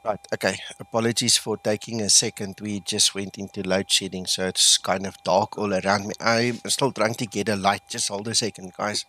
Right, okay. Apologies for taking a second. We just went into load shedding, so it's kind of dark all around me. I'm still trying to get a light. Just hold a second, guys.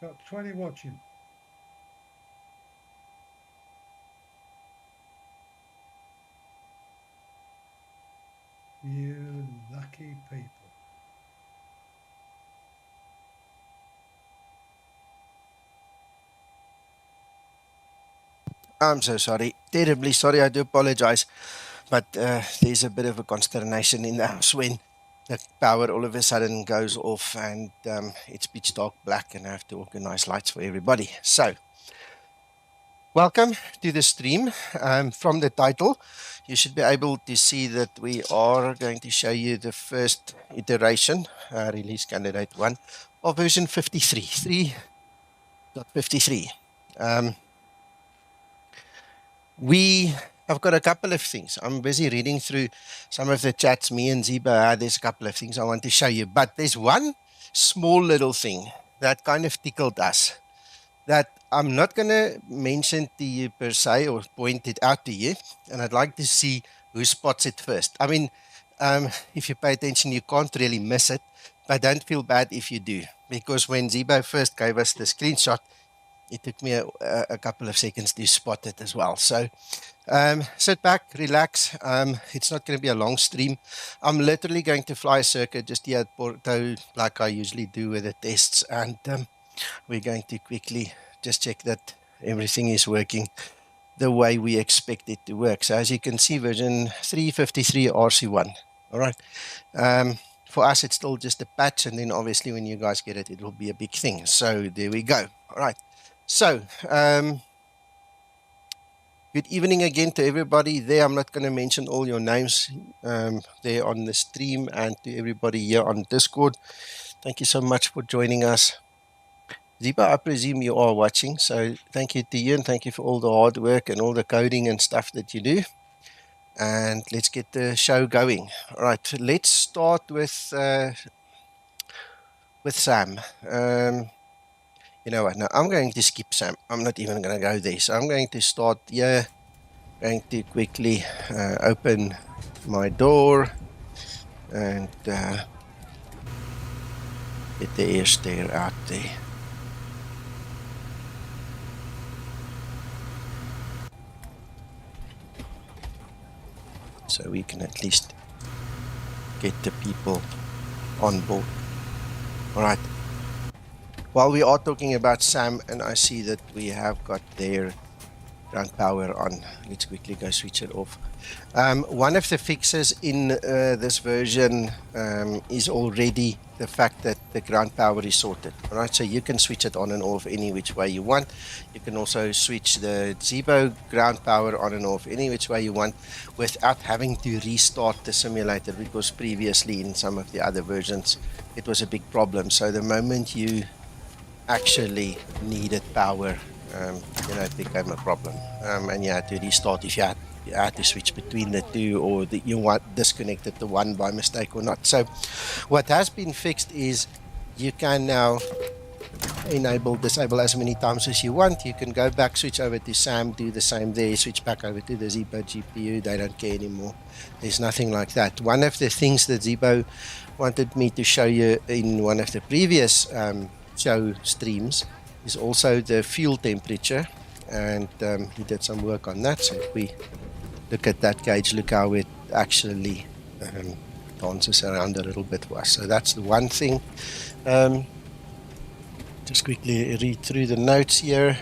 Got 20 watching. You lucky people. I'm so sorry. Terribly sorry. I do apologize. But there's a bit of a consternation in the house when the power all of a sudden goes off and it's pitch dark black and I have to organize lights for everybody. So, welcome to the stream. From the title, you should be able to see that we are going to show you the first iteration, release candidate 1, of version 53, 3.53. We have got a couple of things. I'm busy reading through some of the chats me and Zibo had. There's a couple of things I want to show you, but there's one small little thing that kind of tickled us that I'm not going to mention to you per se or point it out to you, and I'd like to see who spots it first. I mean, if you pay attention, you can't really miss it, but don't feel bad if you do, because when Zibo first gave us the screenshot, it took me a couple of seconds to spot it as well. So sit back, relax. It's not going to be a long stream. I'm literally going to fly a circuit just here at Porto like I usually do with the tests, and we're going to quickly just check that everything is working the way we expect it to work. So as you can see, version 353 RC1. All right. For us, it's still just a patch, and then obviously when you guys get it, it will be a big thing. So there we go. All right. So, good evening again to everybody there. I'm not going to mention all your names there on the stream, and to everybody here on Discord. Thank you so much for joining us. Ziba, I presume you are watching, so thank you to you, and thank you for all the hard work and all the coding and stuff that you do. And let's get the show going. All right, let's start with Sam. You know what? Now I'm going to skip Sam. I'm not even going to go there. So I'm going to start here. Going to quickly open my door and get the air stair out there. So we can at least get the people on board. All right. While we are talking about Sam, and I see that we have got their ground power on, let's quickly go switch it off. One of the fixes in this version is already the fact that the ground power is sorted. All right, so you can switch it on and off any which way you want. You can also switch the Zibo ground power on and off any which way you want without having to restart the simulator, because previously in some of the other versions it was a big problem. So the moment you actually needed power, it became a problem, and you had to restart if you had to switch between the two, or you disconnected the one by mistake or not. So what has been fixed is you can now disable as many times as you want. You can go back, switch over to Sam, do the same there, switch back over to the Zibo GPU. They don't care anymore. There's nothing like that. One of the things that Zibo wanted me to show you in one of the previous show streams is also the fuel temperature, and he did some work on that. So if we look at that gauge, look how it actually dances around a little bit for us. So that's the one thing. Just quickly read through the notes here.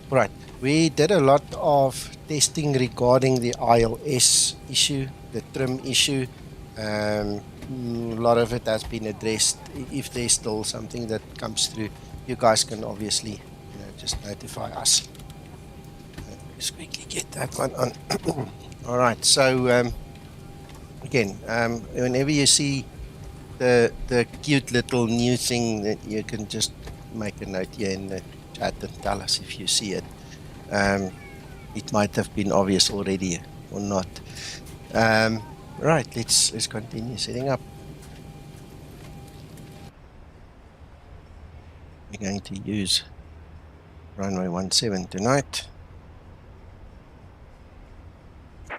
Right, we did a lot of testing regarding the ILS issue the trim issue. A lot of it has been addressed. If there's still something that comes through, you guys can obviously, just notify us. Just quickly get that one on. All right. So again, whenever you see the cute little new thing, that you can just make a note here in the chat and tell us if you see it. It might have been obvious already or not. Right, let's continue setting up. We're going to use runway 17 tonight.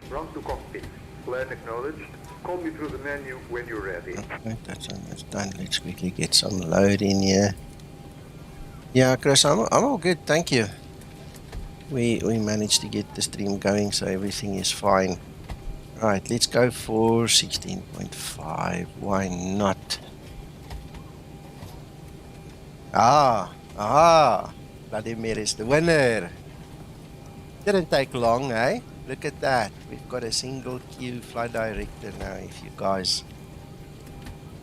Run to cockpit. Plan acknowledged. Call me through the menu when you're ready. Okay, that's almost done. Let's quickly get some load in here. Yeah, Chris, I'm all good, thank you. We managed to get the stream going, so everything is fine. Right, let's go for 16.5. Why not? Vladimir is the winner. Didn't take long, eh? Look at that. We've got a single queue flight director now, if you guys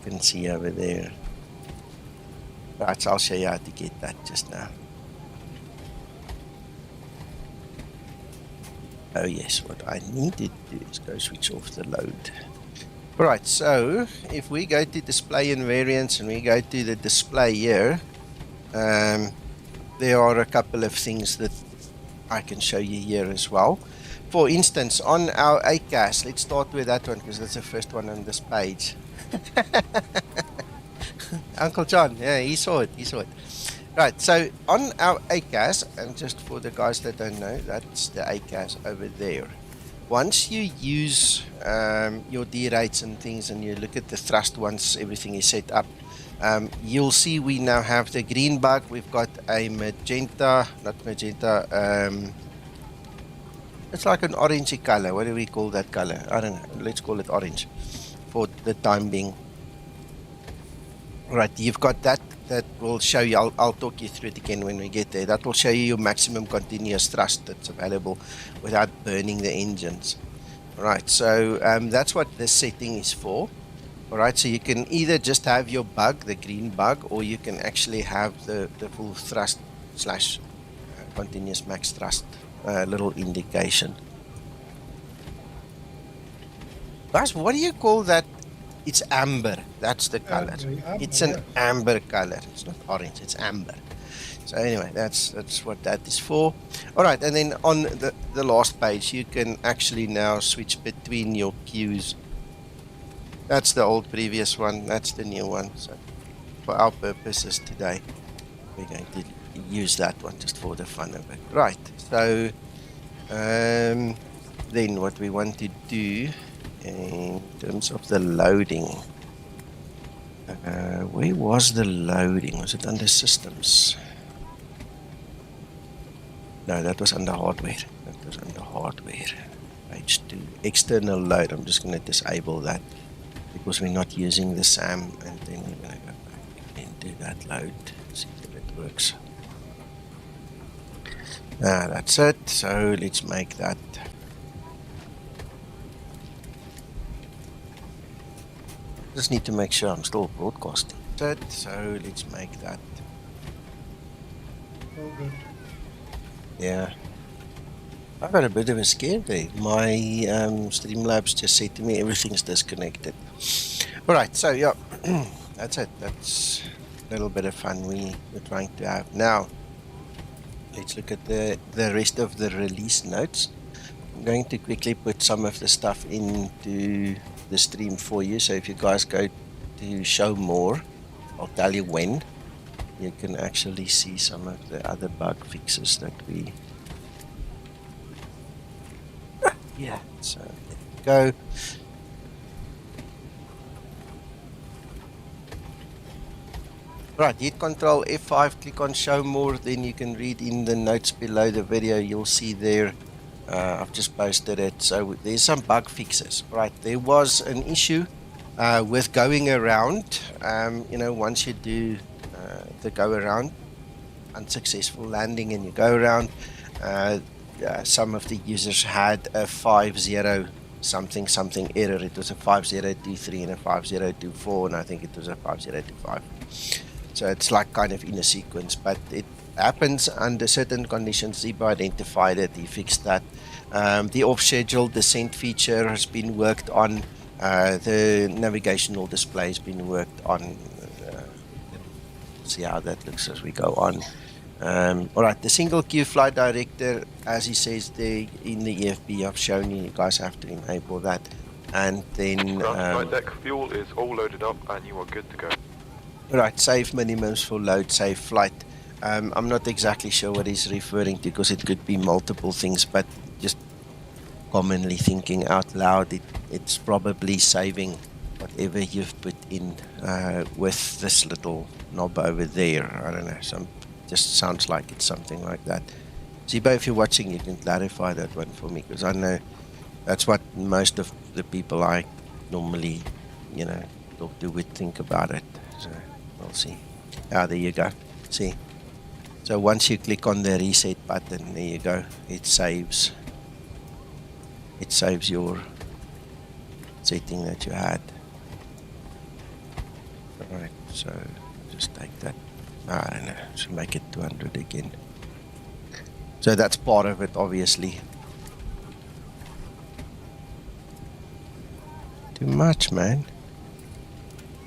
can see over there. Right, so I'll show you how to get that just now. Oh yes, what I need to do is go switch off the load. Alright, so if we go to display invariants and we go to the display here, there are a couple of things that I can show you here as well. For instance, on our ACAS, let's start with that one because that's the first one on this page. Uncle John, yeah, he saw it. Right, so on our ACAS, and just for the guys that don't know, that's the ACAS over there. Once you use your D rates and things and you look at the thrust once everything is set up, you'll see we now have the green bug. We've got a magenta, not magenta, it's like an orangey color. What do we call that color? I don't know. Let's call it orange for the time being. Right, you've got that. That will show you, I'll talk you through it again when we get there. That will show you your maximum continuous thrust that's available without burning the engines. Right, so that's what this setting is for. Alright, so you can either just have your bug, the green bug, or you can actually have the full thrust slash continuous max thrust little indication. Guys, what do you call that? It's amber. That's the color. It's an amber color. It's not orange. It's amber. So anyway, that's what that is for. All right, and then on the last page, you can actually now switch between your queues. That's the old previous one. That's the new one. So for our purposes today, we're going to use that one just for the fun of it. Right. So then what we want to do in terms of the loading, where was the loading? Was it under systems? No, that was under hardware. Page 2, external load. I'm just going to disable that because we're not using the SAM, and then we're going to go back into that load, see if it works. That's it. So let's make that. Just need to make sure I'm still broadcasting. That's it. So let's make that. All good. Yeah. I got a bit of a scare there. My Streamlabs just said to me everything's disconnected. Alright, so yeah, that's it. That's a little bit of fun we're trying to have. Now, let's look at the rest of the release notes. I'm going to quickly put some of the stuff into the stream for you. So if you guys go to show more, I'll tell you when. You can actually see some of the other bug fixes that we... Yeah, so there we go. Right, hit Control F5, click on show more, then you can read in the notes below the video. You'll see there, I've just posted it. So there's some bug fixes. Right, there was an issue with going around. Once you do the go around, unsuccessful landing, and you go around, some of the users had a 5-0 something error. It was a 5023 and a 5024, and I think it was a 5025. So it's like kind of in a sequence, but it happens under certain conditions. Zibo identified it, he fixed that. The off-schedule descent feature has been worked on. The navigational display has been worked on. We can see how that looks as we go on. All right, the single queue flight director, as he says there in the EFB, I've shown you, you guys have to enable that. And then... flight deck fuel is all loaded up and you are good to go. Right, save minimums for load, save flight. I'm not exactly sure what he's referring to because it could be multiple things, but just commonly thinking out loud, it's probably saving whatever you've put in with this little knob over there. I don't know, just sounds like it's something like that. Zibo, if you're watching, you can clarify that one for me, because I know that's what most of the people I normally, talk to would think about it. So we'll see. Ah, there you go. See. So once you click on the reset button, there you go. It saves your setting that you had. Alright, so just take that. I don't know, should make it 200 again. So that's part of it, obviously. Too much, man.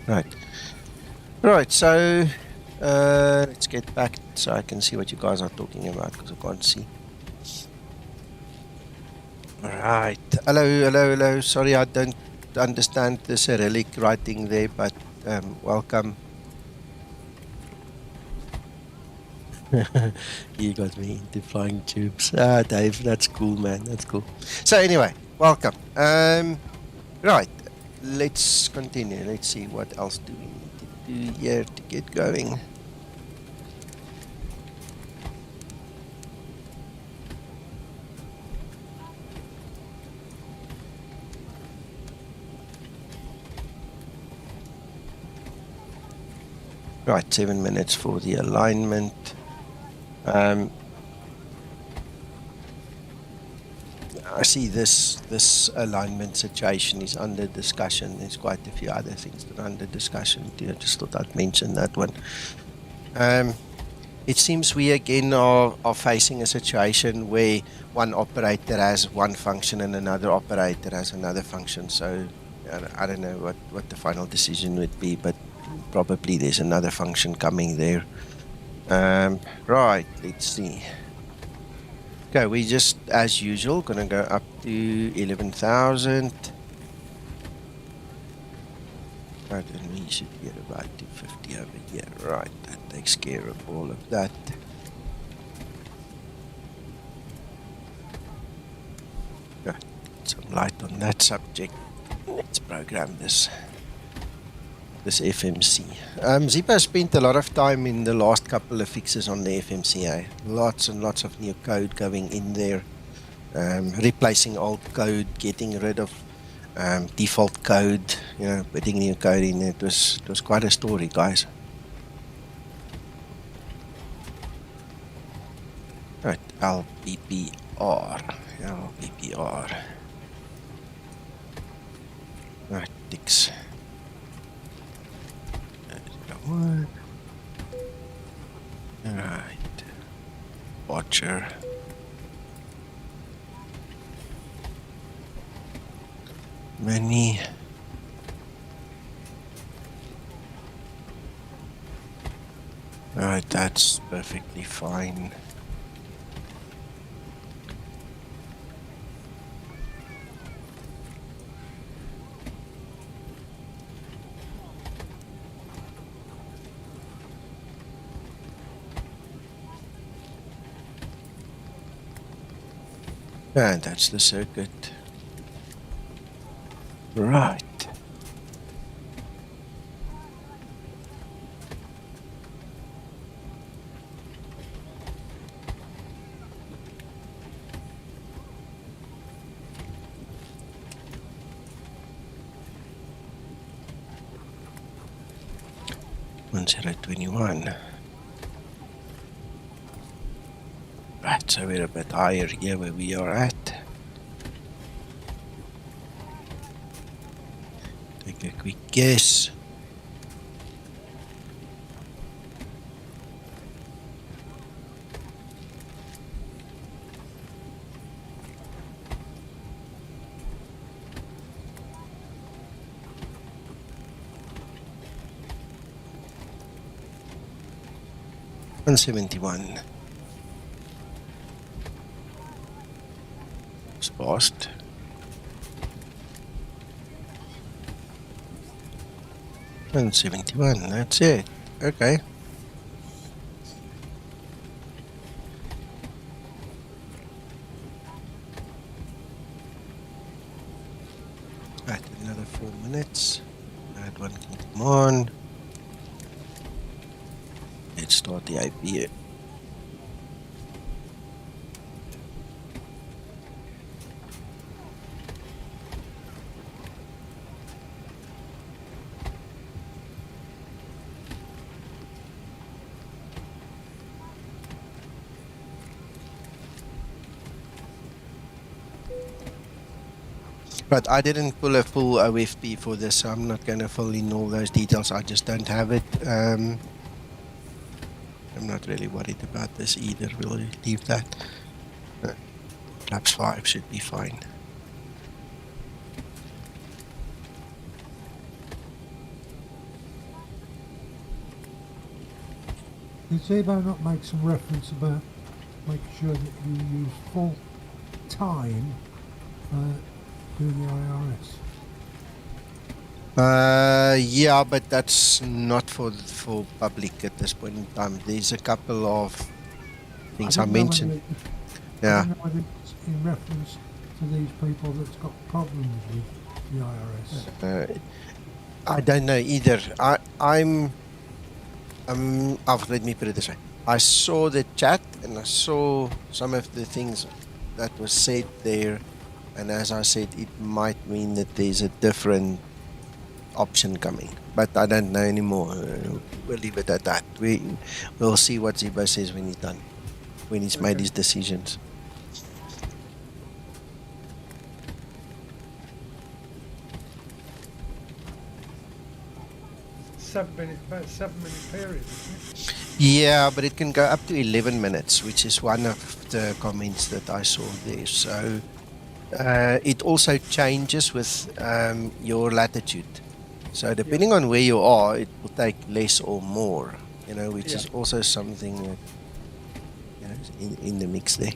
Right, so let's get back so I can see what you guys are talking about, because I can't see. Alright, hello. Sorry, I don't understand the Cyrillic writing there, but welcome. You got me into flying tubes. Ah, Dave, that's cool, man. That's cool. So anyway, welcome. Right, let's continue. Let's see what else do we need to do here to get going. Right, 7 minutes for the alignment. I see this alignment situation is under discussion. There's quite a few other things that are under discussion too. I just thought I'd mention that one. It seems we again are facing a situation where one operator has one function and another operator has another function. So I don't know what the final decision would be, but probably there's another function coming there. Right, let's see. Okay, we just, as usual, gonna go up to 11,000. Right, and we should get about 250 over here. Right, that takes care of all of that. Got some light on that subject. Let's program this FMC. Zibo spent a lot of time in the last couple of fixes on the FMCA. Lots and lots of new code going in there, replacing old code, getting rid of default code, putting new code in. It was quite a story, guys. Right, LPPR. Right, ticks. One. Alright. Watcher. Many. Alright, that's perfectly fine. And that's the circuit. Right. One 021. Right, so we're a bit higher here where we are at. quick guess. $171. It's passed. $171. That's it. Okay. Right, another 4 minutes. That one can come on. Let's start the IP. But I didn't pull a full OFP for this, so I'm not going to fill in all those details. I just don't have it. I'm not really worried about this either. We'll leave that. Perhaps 5 should be fine. Did Zibo not make some reference about making sure that you use full time doing the IRS? Yeah, but that's not for public at this point in time. There's a couple of things I mentioned. I Yeah. don't know whether it's in reference to these people that's got problems with the IRS. I don't know either. Let me put it this way. I saw the chat and I saw some of the things that was said there, and as I said, it might mean that there's a different option coming, but I don't know anymore. We'll leave it at that. We'll see what Zibo says when he's done, when he's made his decisions. About 7 minute period, isn't it? Yeah, but it can go up to 11 minutes, which is one of the comments that I saw there. So it also changes with your latitude. So depending on where you are, it will take less or more, which is also something that, is in the mix there.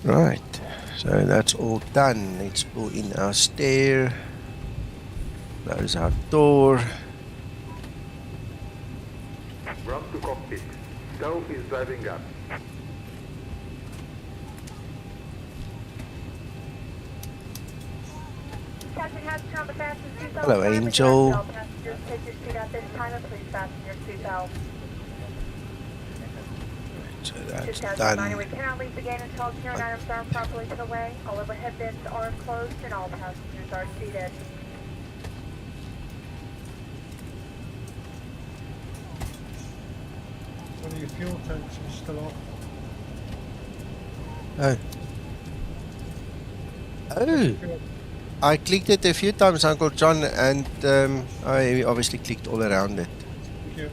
Right, so that's all done. Let's pull in our stair. Close our door. Ground to cockpit. Stow is driving up. Hello, Angel. So that's done. We cannot leave the gate until carrying items are properly put away. All overhead bins are closed and all passengers are seated. One of your fuel tanks is still off. Oh. Oh. I clicked it a few times, Uncle John, and I obviously clicked all around it. Thank you.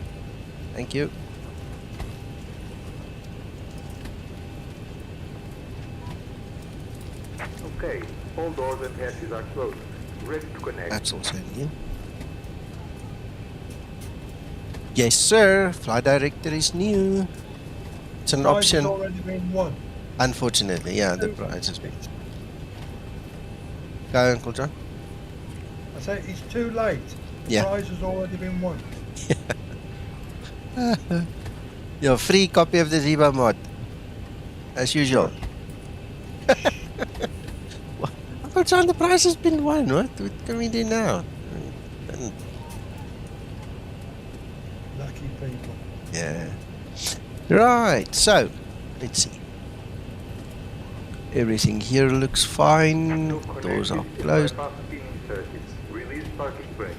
Thank you. Okay, all doors and hatches are closed. Ready to connect. That's also new. Yes, sir. Flight director is new. It's an Prize option. has already been won. Unfortunately, yeah, the prize has been. Go, Uncle John. I say it's too late. The Yeah. prize has already been won. Your free copy of the Zibo mod, as usual. Uncle John, the prize has been won. What can we do now? Lucky people. Yeah. Right. So, let's see. Everything here looks fine. To Doors are connect is closed. bypass pin circuits. Release parking brake.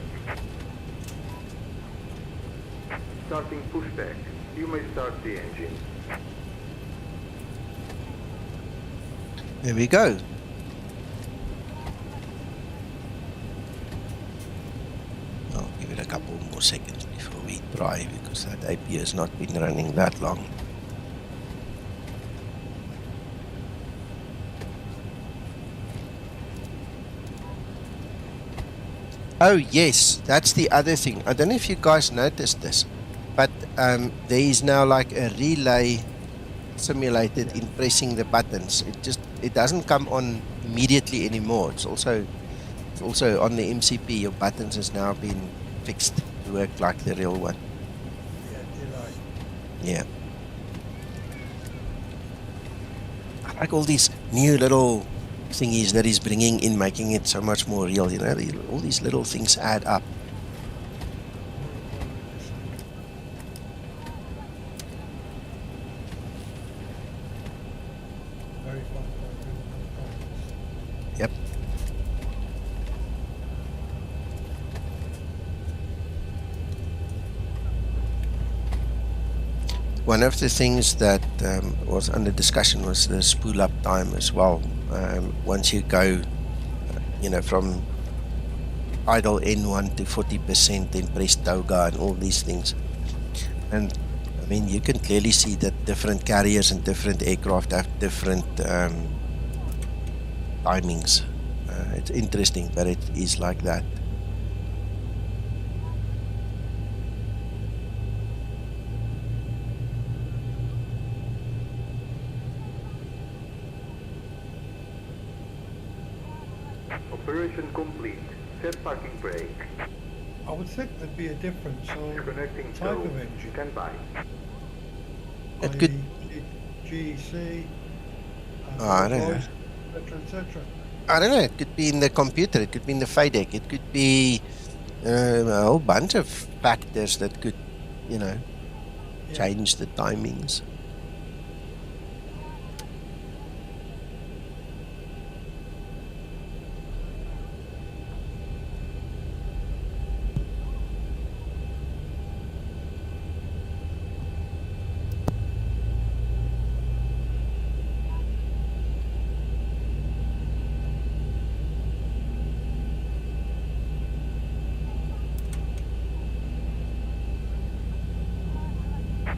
starting pushback. You may start the engine. There we go. I'll give it a couple more seconds before we try, because that APU has not been running that long. Oh yes, that's the other thing. I don't know if you guys noticed this, but there is now like a relay simulated in pressing the buttons. It doesn't come on immediately anymore. It's also on the MCP. Your buttons has now been fixed to work like the real one. Yeah. I like all these new little thingies that he's bringing in, making it so much more real. You know, all these little things add up. Yep. One of the things that was under discussion was the spool up time as well. Once you go, from idle N1 to 40%, then press toga and all these things. And I mean, you can clearly see that different carriers and different aircraft have different timings. It's interesting, but it is like that. Operation complete. Set parking brake. I would think there'd be a difference on Connecting type to of engine. stand by. It could. GEC. I don't know. Etc. Etc. I don't know. It could be in the computer. It could be in the FIDEC. It could be a whole bunch of factors that could, change the timings.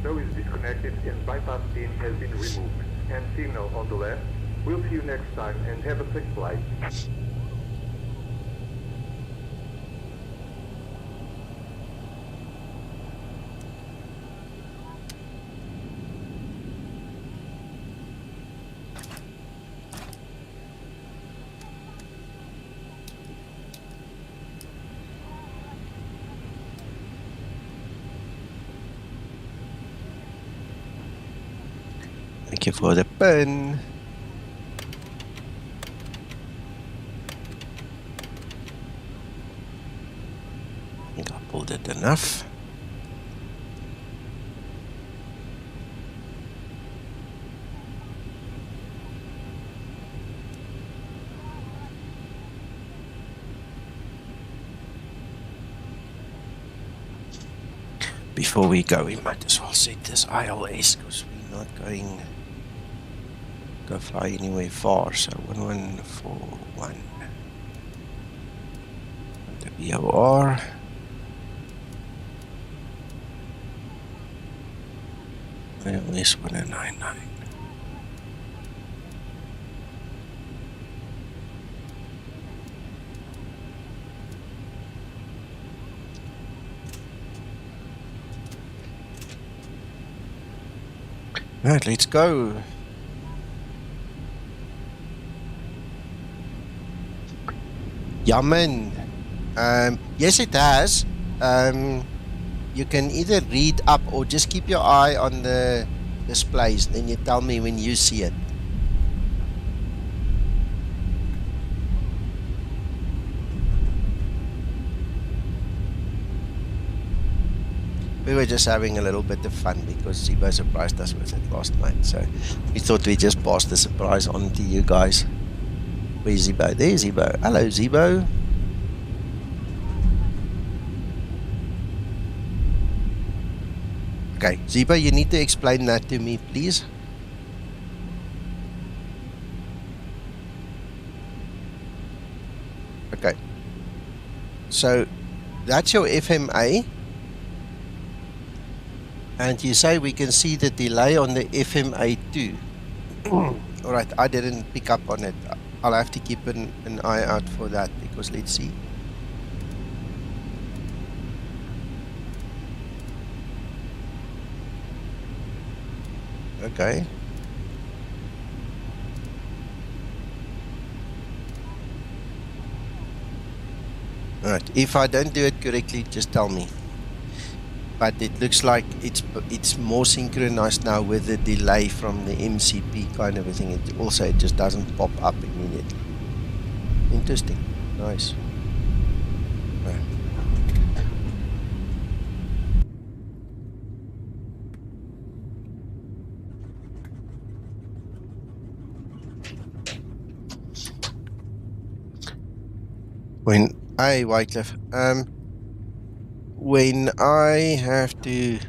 Snow is disconnected and bypass pin has been removed. And signal on the left. We'll see you next time and have a safe flight. Thank you for the pen. I think I pulled it enough. Before we go, we might as well set this ILS because we're not going go fly anywhere far. So 1141 the BOR. ILS 1099. Right, let's go. Yeah, man. Yes, it has. You can either read up or just keep your eye on the displays. Then you tell me when you see it. We were just having a little bit of fun because Zibo surprised us with it last night. So we thought we'd just pass the surprise on to you guys. Where's Zibo? There's Zibo. Hello, Zibo. Okay, Zibo, you need to explain that to me, please. Okay. So, that's your FMA. And you say we can see the delay on the FMA too. Alright, I didn't pick up on it. I'll have to keep an eye out for that, because let's see. Okay. Alright, if I don't do it correctly, just tell me. But it looks like it's more synchronized now with the delay from the MCP kind of a thing. It just doesn't pop up immediately. Interesting. Nice. Right. Wycliffe, when I have to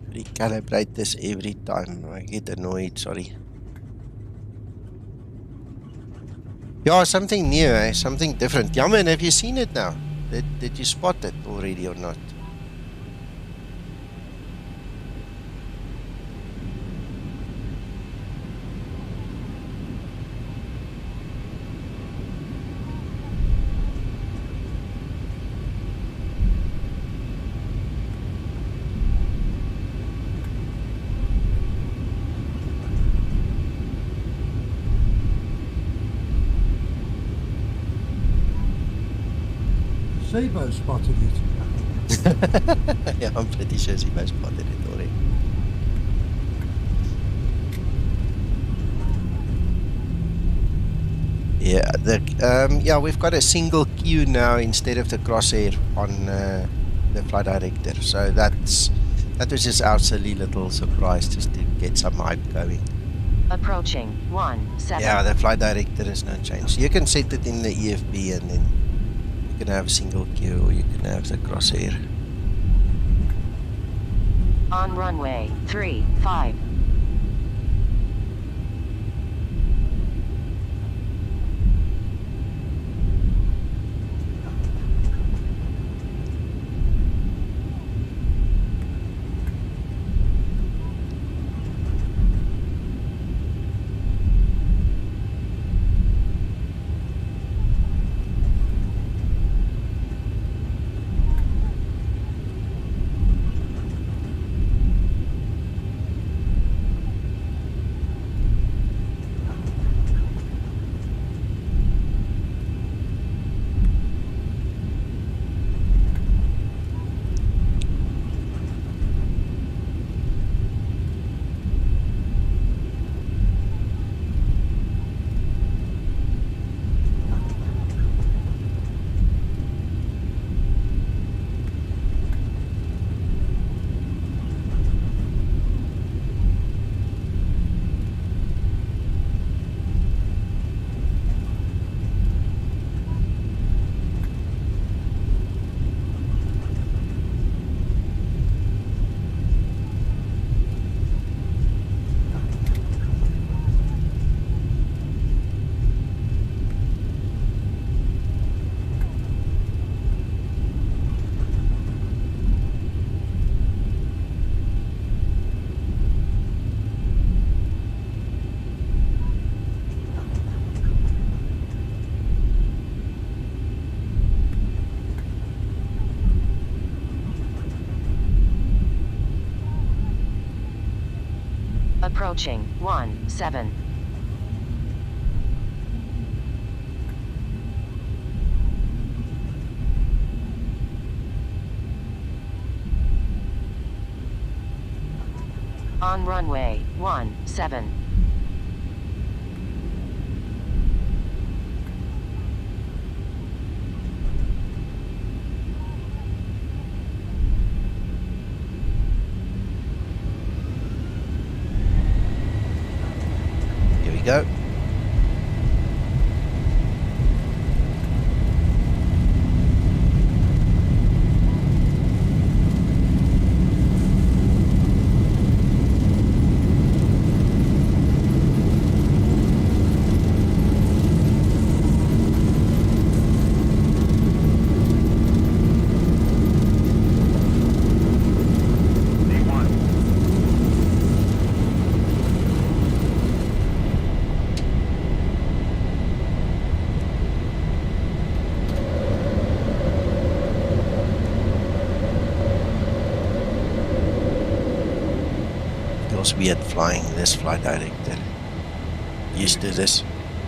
recalibrate this every time, I get annoyed, sorry. Yeah, something new, eh? Something different. Yeah, man, have you seen it now? Did you spot it already or not? Zibo spotted it. Yeah, I'm pretty sure Zibo spotted it already. Yeah, we've got a single queue now instead of the crosshair on the flight director. So that was just our silly little surprise, just to get some hype going. Approaching 17. Yeah, the flight director has no change. You can set it in the EFB and then you can have a single queue or you can have the crosshair. On runway 35. Approaching 17. On runway 17. Here we go. feels weird flying this flight director. Used to this.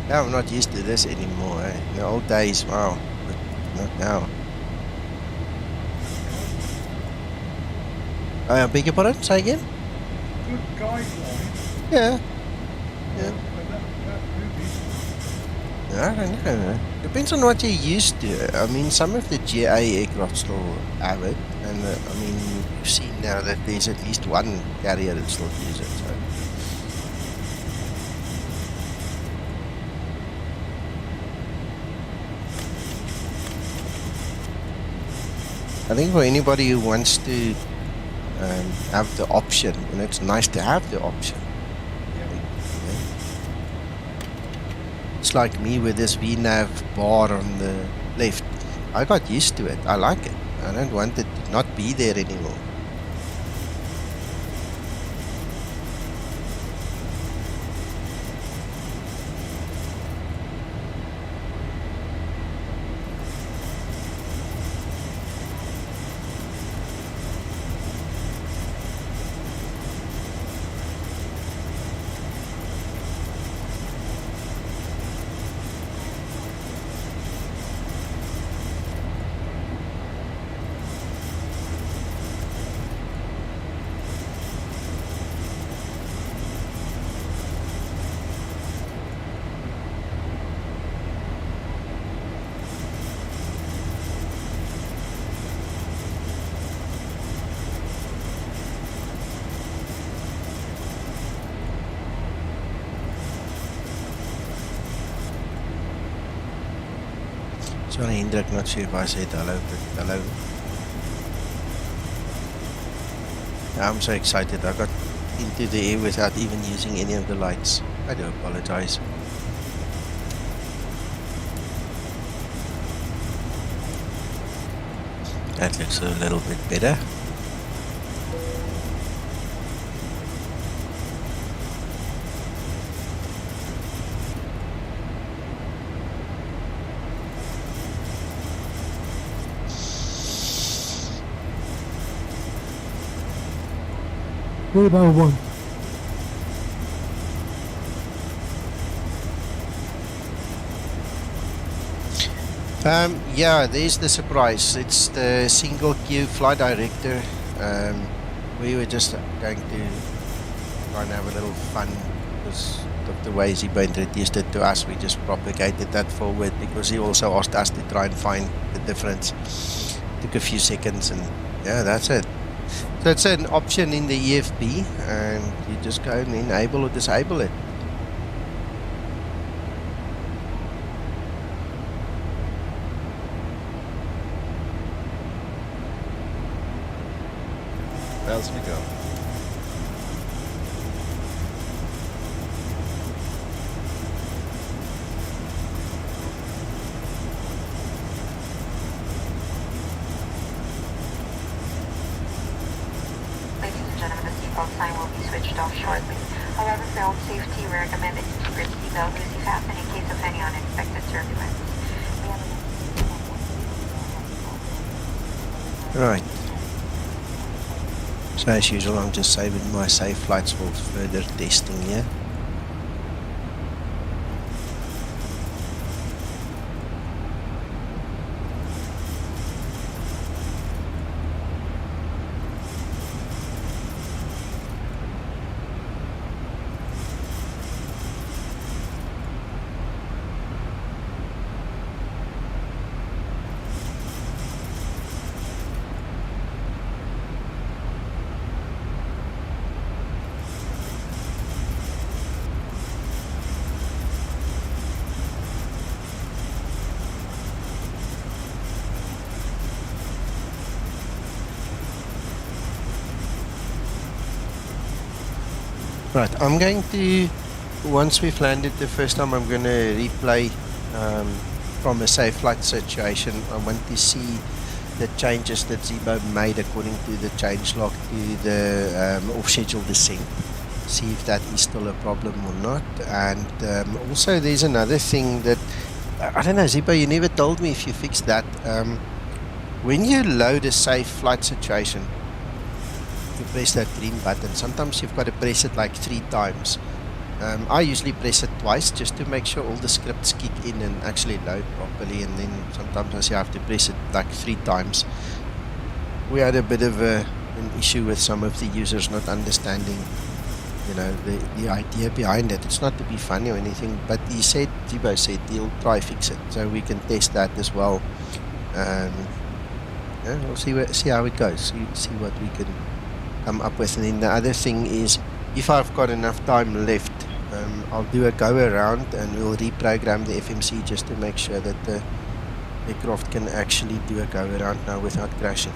Yeah, I'm not used to this anymore. Eh? In the old days, wow, but not now. I beg your pardon? Say again? Good guideline. Yeah. Yeah. But that movie, I don't know. Depends on what you're used to. I mean, some of the GA aircraft still have it, and I mean, you've seen now that there's at least one carrier that still uses it. So. I think for anybody who wants to have the option, and it's nice to have the option. Yeah. It's like me with this VNav bar on the left. I got used to it. I like it. I don't want it to not be there anymore. Sorry, Hendrik, not sure if I said hello, but hello. I'm so excited. I got into the air without even using any of the lights. I do apologize. That looks a little bit better. Zibo 1. Yeah, there's the surprise. It's the single queue flight director. We were just going to try and have a little fun because of the way Zibo introduced it to us. We just propagated that forward because he also asked us to try and find the difference. Took a few seconds, and yeah, that's it. So it's an option in the EFB, and you just go and enable or disable it. Where else we go? Ladies and gentlemen, the seatbelt sign will be switched off shortly. However, for own safety, we recommend that you keep your seatbelt loosely fastened in case of any unexpected turbulence. Right. So as usual, I'm just saving my safe flights for further testing here. Right, I'm going to, once we've landed the first time, I'm going to replay from a safe flight situation. I want to see the changes that Zibo made according to the changelog to the off-schedule descent. See if that is still a problem or not. And also there's another thing that, I don't know, Zibo, you never told me if you fixed that. When you load a safe flight situation, you press that green button. Sometimes you've got to press it like 3 times. I usually press it twice just to make sure all the scripts kick in and actually load properly, and then sometimes I say I have to press it like 3 times. We had a bit of an issue with some of the users not understanding, you know, the idea behind it. It's not to be funny or anything, but Zibo said he'll try fix it, so we can test that as well. Yeah, we'll see how it goes, see what we can come up with. And then the other thing is, if I've got enough time left, I'll do a go around and we'll reprogram the FMC just to make sure that the aircraft can actually do a go around now without crashing.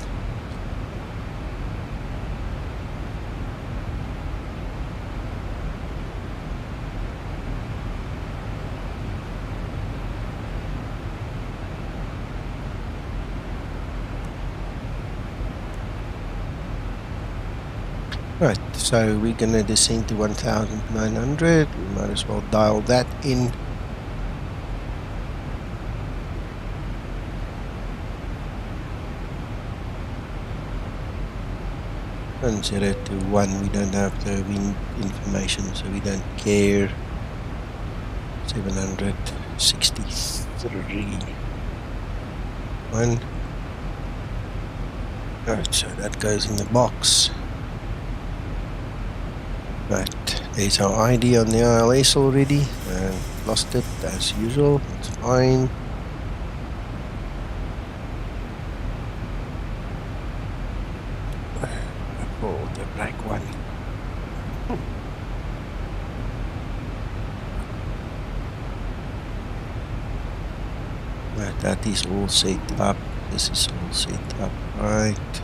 Right, so we're gonna descend to 1900. We might as well dial that in. From 0 to 1, we don't have the wind information, so we don't care. 763. 1. Alright, so that goes in the box. Right, there's our ID on the ILS already, and lost it as usual, it's fine. Oh, the black one. Right, that is all set up, this is all set up, right.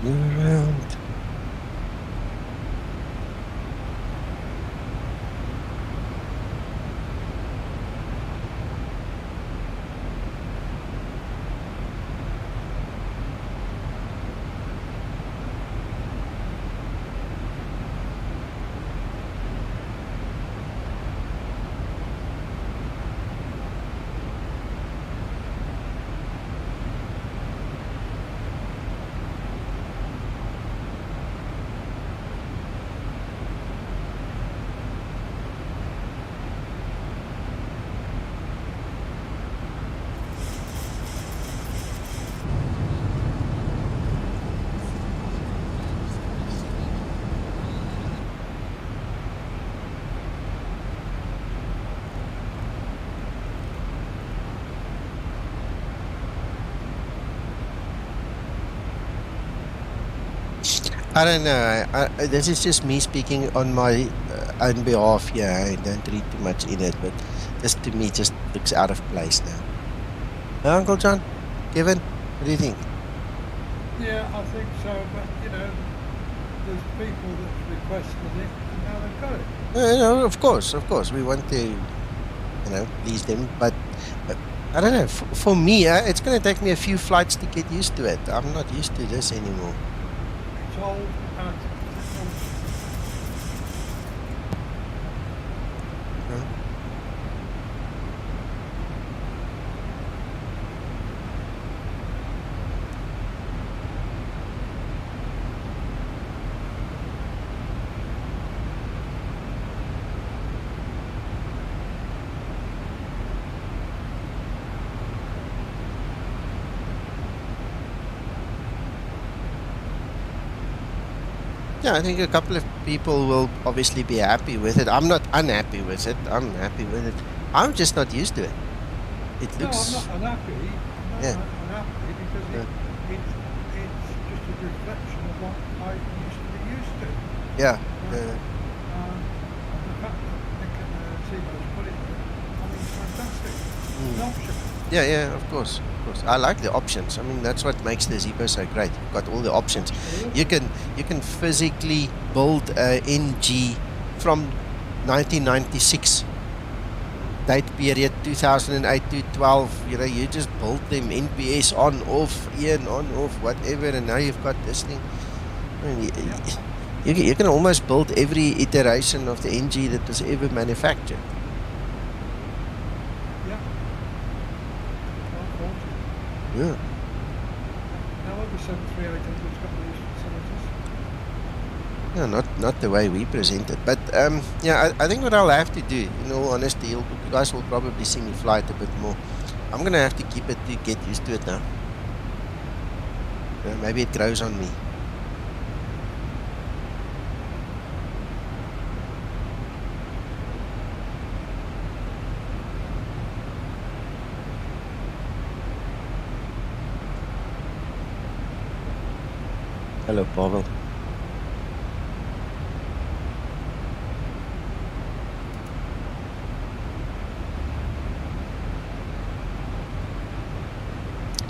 Around. I don't know. This is just me speaking on my own behalf here. I don't read too much in it, but this to me just looks out of place now. Uncle John, Kevin, what do you think? Yeah, I think so, but you know, there's people that requested it and now they've got it. No, of course, we want to, you know, please them, but I don't know. For me, it's going to take me a few flights to get used to it. I'm not used to this anymore. It's old and Yeah, I think a couple of people will obviously be happy with it. I'm not unhappy with it. I'm happy with it. I'm just not used to it. It looks... No, I'm not unhappy. I'm Yeah. not unhappy because it's just a reflection of what I used to be used to. Yeah. And the fact that Zibo's put it there, I mean, it's fantastic. It's an option. Yeah, of course. I like the options. I mean, that's what makes the Zibo so great. You've got all the options. You can physically build a NG from 1996 date period 2008 to 12. You know, you just build them NPS on, off, in, on, off, whatever, and now you've got this thing. I mean, you can almost build every iteration of the NG that was ever manufactured. Yeah. Yeah. Now over 73800's got the Eastern facilities. Yeah, not the way we present it, but yeah, I think what I'll have to do, in all honesty, you guys will probably see me fly it a bit more. I'm gonna have to keep it to get used to it now. Maybe it grows on me. Hello, Pavel.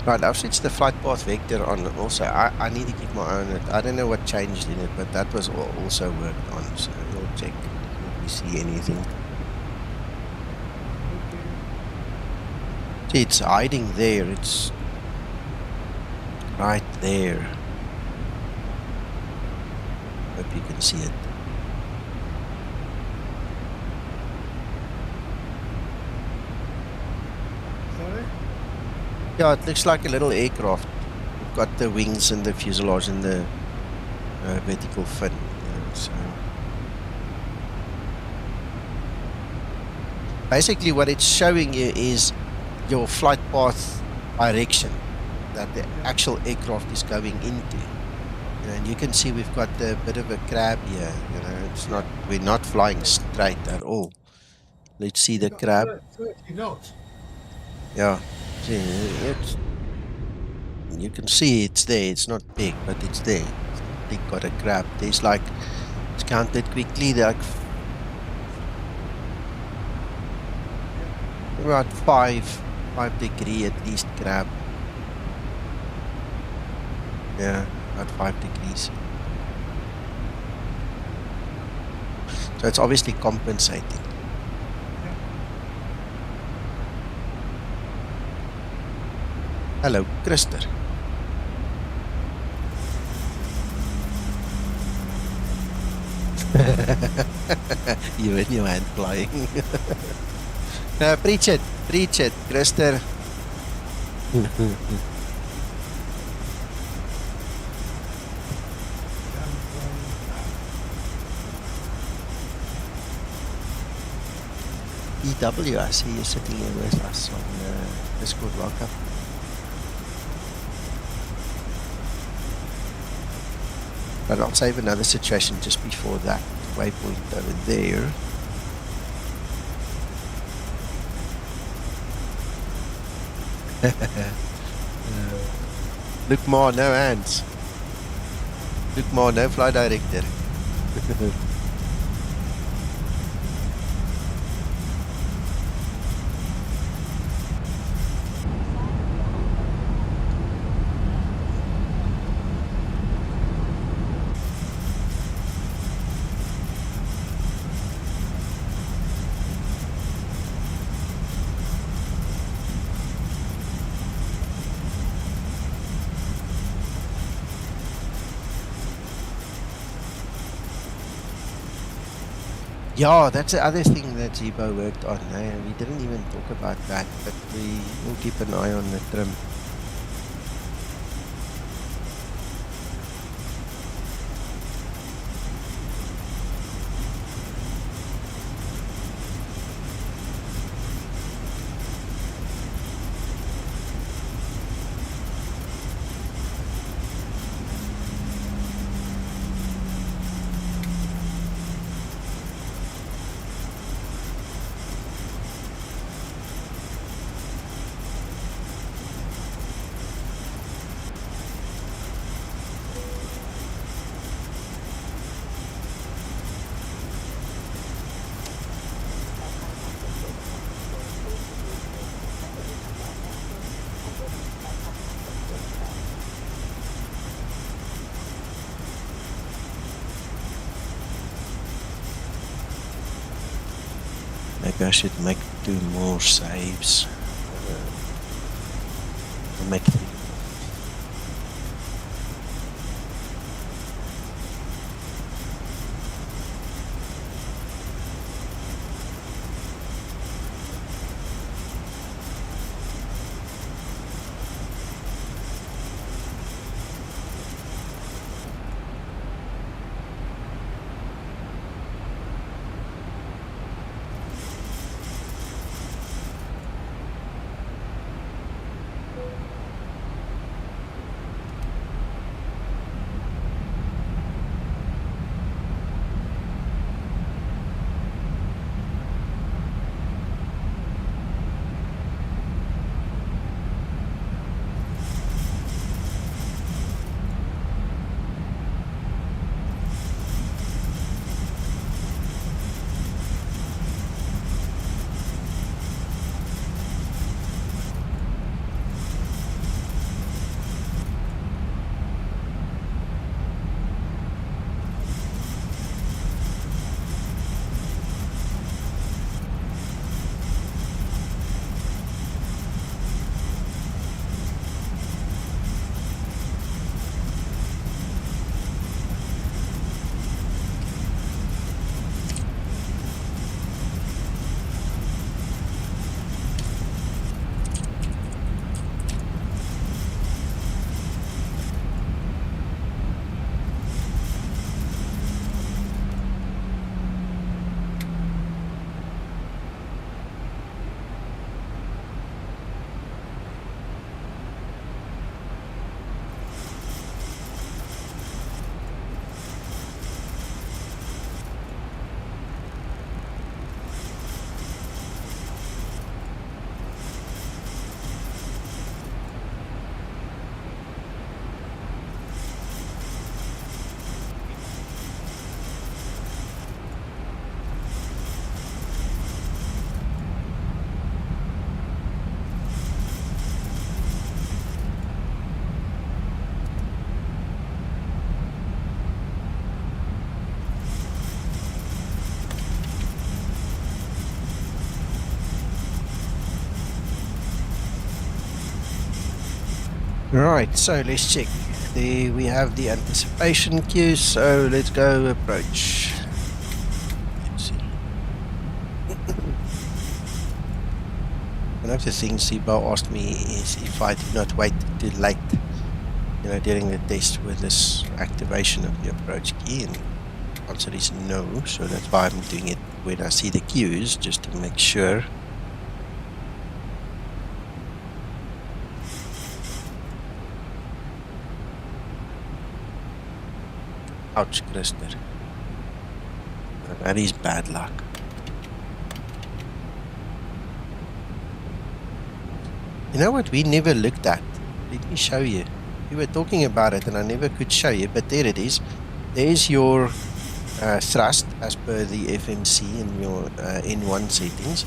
Right, I've switched the flight path vector on also. I need to keep my eye on it. I don't know what changed in it, but that was also worked on, so we'll check if we see anything. See, it's hiding there. It's right there. Hope you can see it. Sorry? Yeah, it looks like a little aircraft. We've got the wings and the fuselage and the vertical fin. So basically what it's showing you is your flight path direction that the actual aircraft is going into. And you can see we've got a bit of a crab here. It's not, we're not flying straight at all. Let's see the crab. 30 knots. Yeah, see, you can see it's there. It's not big, but it's there. It's not big, got a crab. There's like, let's count it quickly. Like about 5 degree at least crab. Yeah, about 5 degrees. So it's obviously compensating. Hello, Krister. You and your hand flying. Preach it, Krister. EW, I see you sitting here with us on Discord. Welcome. But I'll save another situation just before that waypoint over there. Look more, no hands. Look more, no fly director. Yeah, that's the other thing that Zibo worked on. We didn't even talk about that, but we will keep an eye on the trim. Maybe I should make 2 more saves. I'll make 3. Right, so let's check. There we have the anticipation queue, so let's go approach. Let's see. One of the things Zibo asked me is if I did not wait too late, during the test with this activation of the approach key, and the answer is no, so that's why I'm doing it when I see the queues, just to make sure. Ouch, Krister. That is bad luck. You know what we never looked at? Let me show you. We were talking about it and I never could show you, but there it is. There's your thrust as per the FMC in your N1 settings.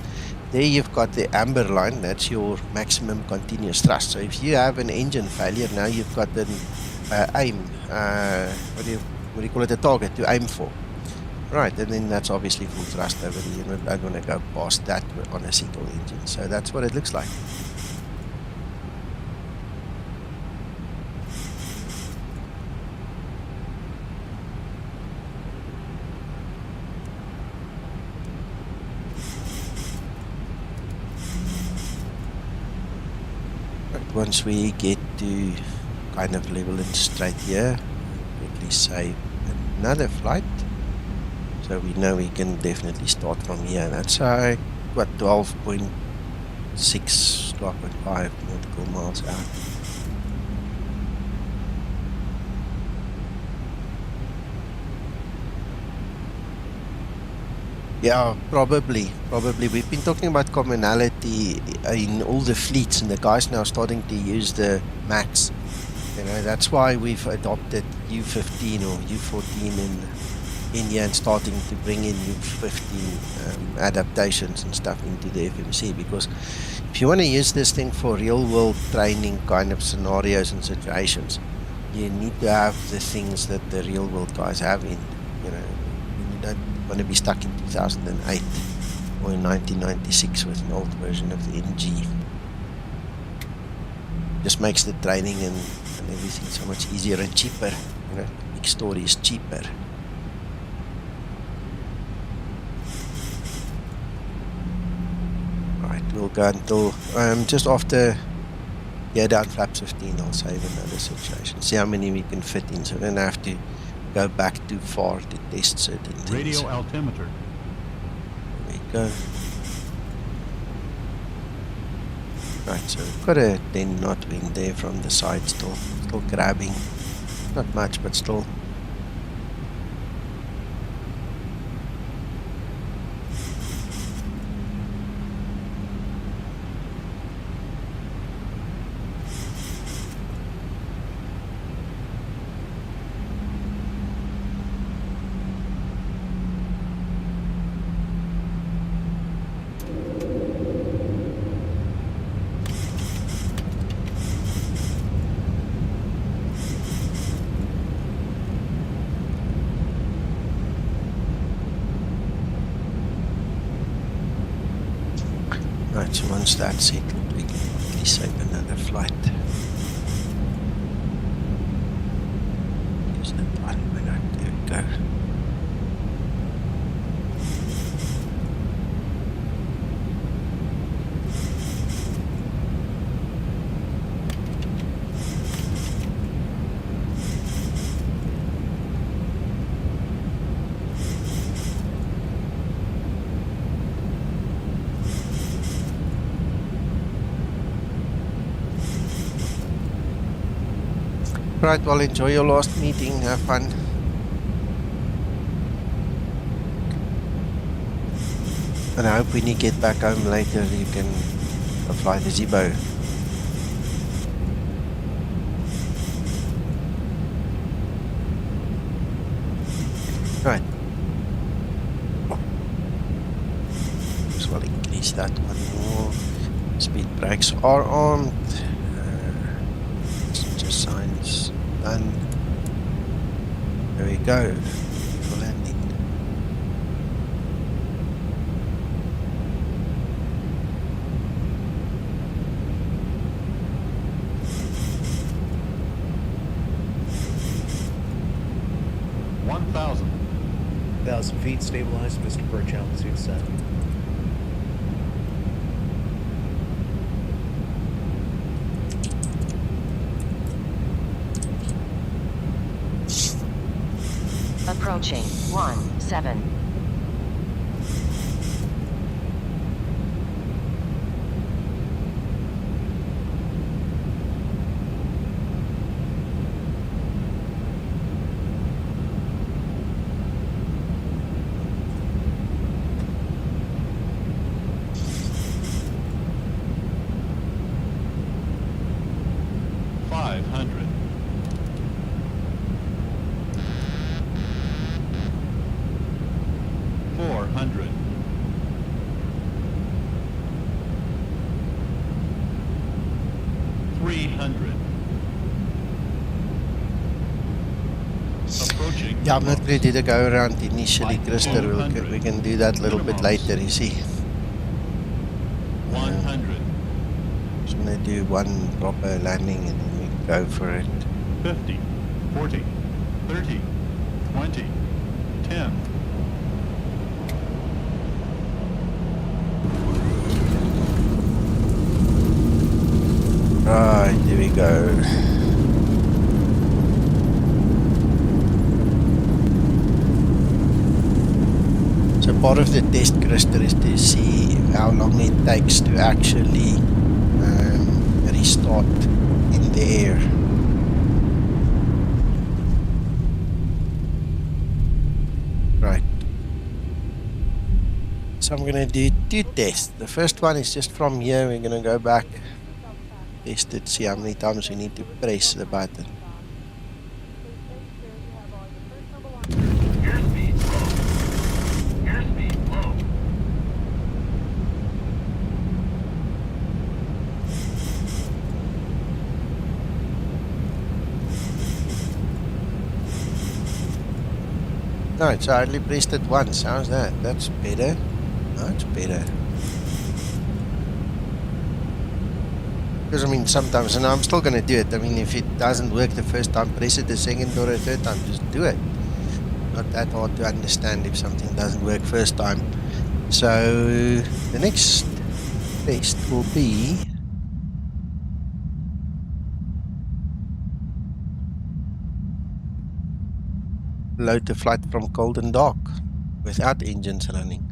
There you've got the amber line, that's your maximum continuous thrust. So if you have an engine failure, now you've got an aim, what do you call it, a target to aim for. Right, and then that's obviously full thrust over the unit. I'm going to go past that on a single engine. So that's what it looks like. Once we get to kind of level and straight here, quickly save another flight, so we know we can definitely start from here. That's what, 12.6, 12.5 nautical miles out. Yeah, probably. We've been talking about commonality in all the fleets, and the guys now starting to use the MAX. That's why we've adopted U15 or U14 in here and starting to bring in U15 adaptations and stuff into the FMC, because if you want to use this thing for real world training kind of scenarios and situations, you need to have the things that the real world guys have in, you don't want to be stuck in 2008 or in 1996 with an old version of the NG. Just makes the training and everything so much easier and cheaper. Big story is cheaper. Right, we'll go until just after down flaps 15. I'll save another situation. See how many we can fit in, so we don't have to go back too far to test certain things. Radio altimeter. There we go. Right, so we've got a 10 knot wind there from the side, still grabbing. Not much, but still. Right, so once that's settled, we can quickly save another flight. Use that one minute, there we go. Right, well, enjoy your last meeting, have fun. And I hope when you get back home later you can fly the Zibo. Right. Just will increase that one more. Speed brakes are armed. Passenger signs done. There we go. For landing. 1,000. 1,000 feet, stabilized, Mr. Birch, altitude set. Approaching 17. Yeah, I'm not ready to go around initially, Krista. We can do that a little bit later, you see. 100. Just want to do one proper landing and then we go for it. 50, 40, 30, 20, 10. Right, here we go. So part of the test, Krista, is to see how long it takes to actually restart in the air. Right. So I'm going to do two tests. The first one is just from here. We're going to go back, test it, see how many times we need to press the button. Right, so I only pressed it once. How's that? That's better. That's better. Because I mean, sometimes, and I'm still going to do it. I mean, if it doesn't work the first time, press it the second or the third time. Just do it. Not that hard to understand if something doesn't work first time. So the next test will be load the flight from cold and dark without engines running.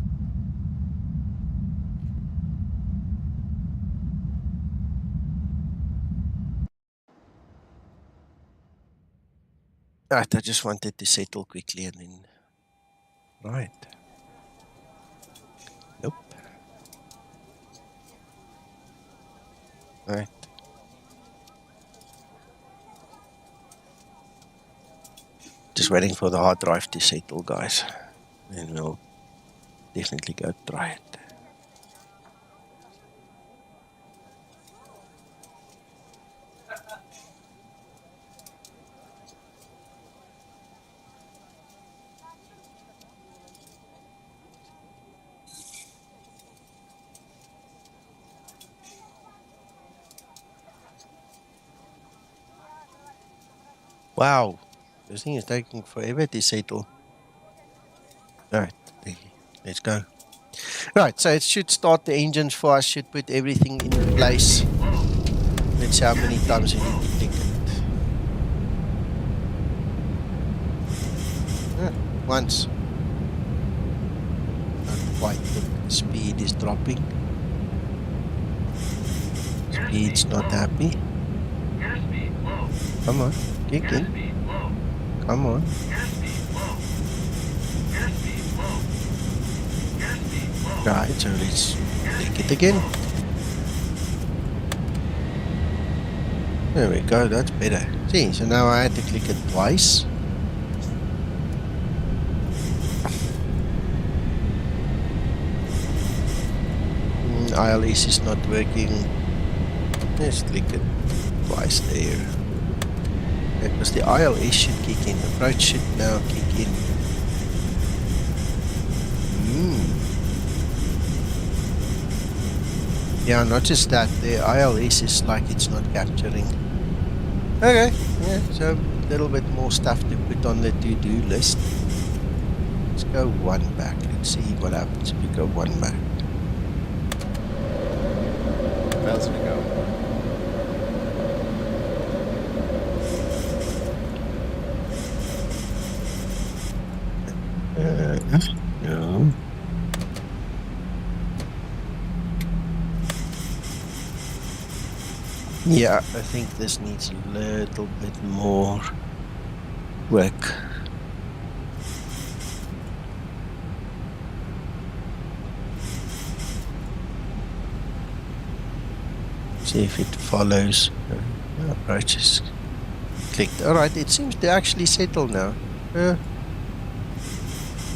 Right, I just wanted to settle quickly and then... Right. Nope. Right. Just waiting for the hard drive to settle, guys. Then we'll definitely go try it. Wow, this thing is taking forever to settle. Alright, let's go. Right, so it should start the engines for us, should put everything in place. Let's see how many times we need to click it. Once. Not quite, the speed is dropping. Speed's not happy. Come on, kick in. Come on. Right, so let's click it again. There we go, that's better. See, so now I had to click it twice. ILS is not working. Let's click it twice there. Because the ILS should kick in. Approach should now kick in. Yeah, not just that, the ILS is like it's not capturing. Okay, yeah, so little bit more stuff to put on the to-do list. Let's go one back. Let's see what happens if we go one back. 1,000 to go. No. Yeah, I think this needs a little bit more work. See if it follows approaches. Clicked. Alright, it seems to actually settle now.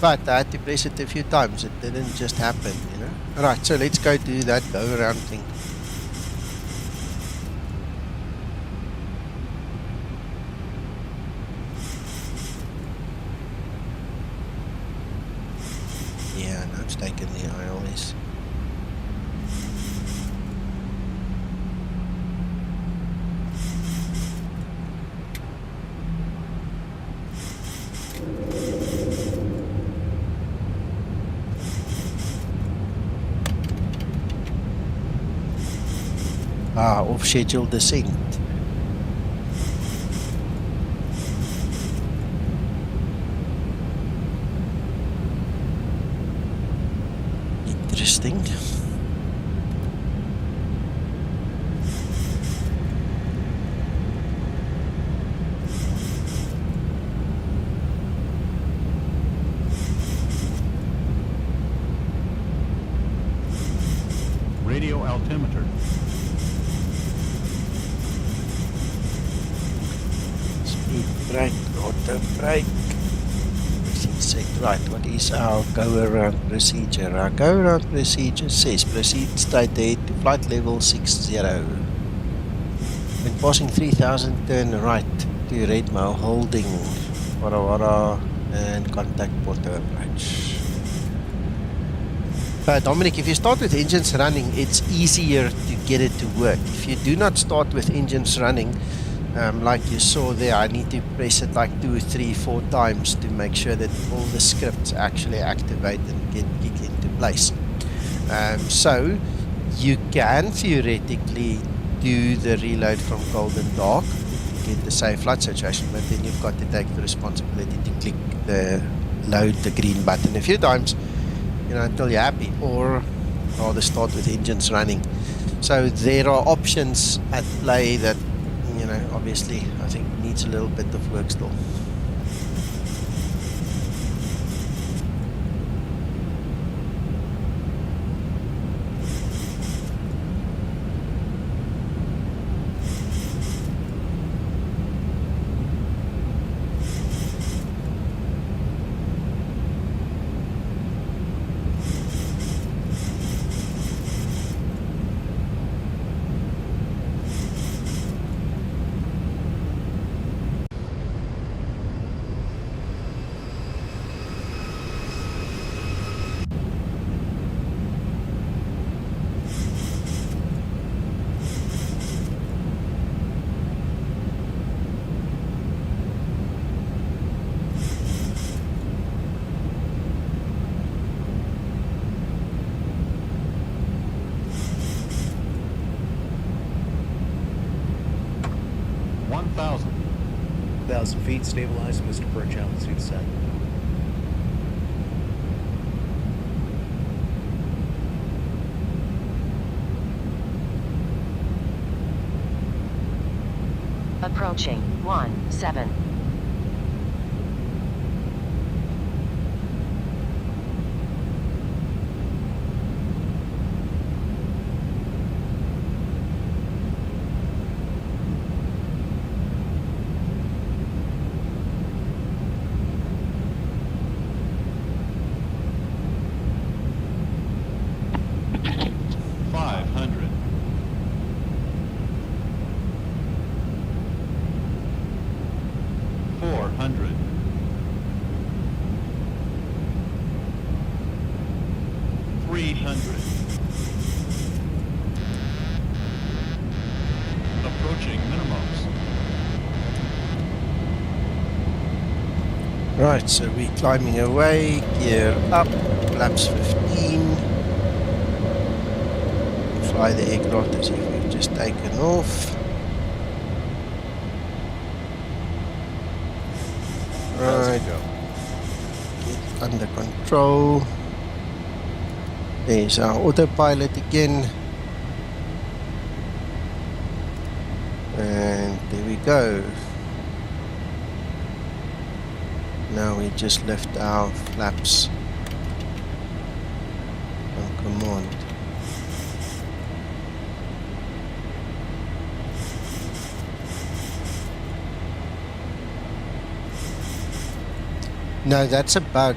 But I had to press it a few times. It didn't just happen, you know. Alright, so let's go do that go around thing. Yeah, no, it's taken the ILS. Off-schedule descent. Interesting. Radio altimeter. Brake, auto brake. Set right. What is our go around procedure? Our go around procedure says proceed straight ahead to flight level 60. When passing 3000, turn right to Redmo holding Wara Wara and contact Porto approach. Dominic, if you start with engines running, it's easier to get it to work. If you do not start with engines running, like you saw there, I need to press it like 2, 3, 4 times to make sure that all the scripts actually activate and kick into place. So you can theoretically do the reload from cold and dark to get the safe flight situation, but then you've got to take the responsibility to click the load the green button a few times, you know, until you're happy, or rather start with engines running. So there are options at play that, you know, obviously I think needs a little bit of work still. Feet stabilized, Mr. Birch, altitude set. Approaching 17. Approaching minimums. Right, so we're climbing away, gear up, flaps 15. Fly the aircraft as if we've just taken off. Right, get under control. There's our autopilot again. And there we go. Now we just lift our flaps on command. No, that's a bug.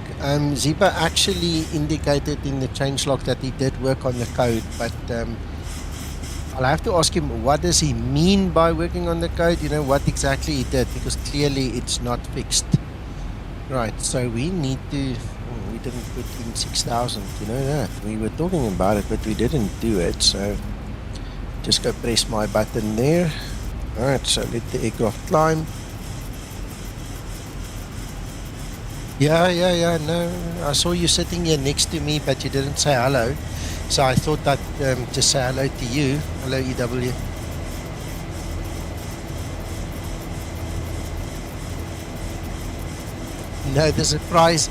Zibo actually indicated in the changelog that he did work on the code, but I'll have to ask him what does he mean by working on the code, you know, what exactly he did, because clearly it's not fixed. Right, so we need to, we didn't put in 6,000, you know that. We were talking about it, but we didn't do it, so just go press my button there. Alright, so let the aircraft climb. Yeah, no, I saw you sitting here next to me, but you didn't say hello. So I thought I'd just say hello to you. Hello, EW. No, the surprise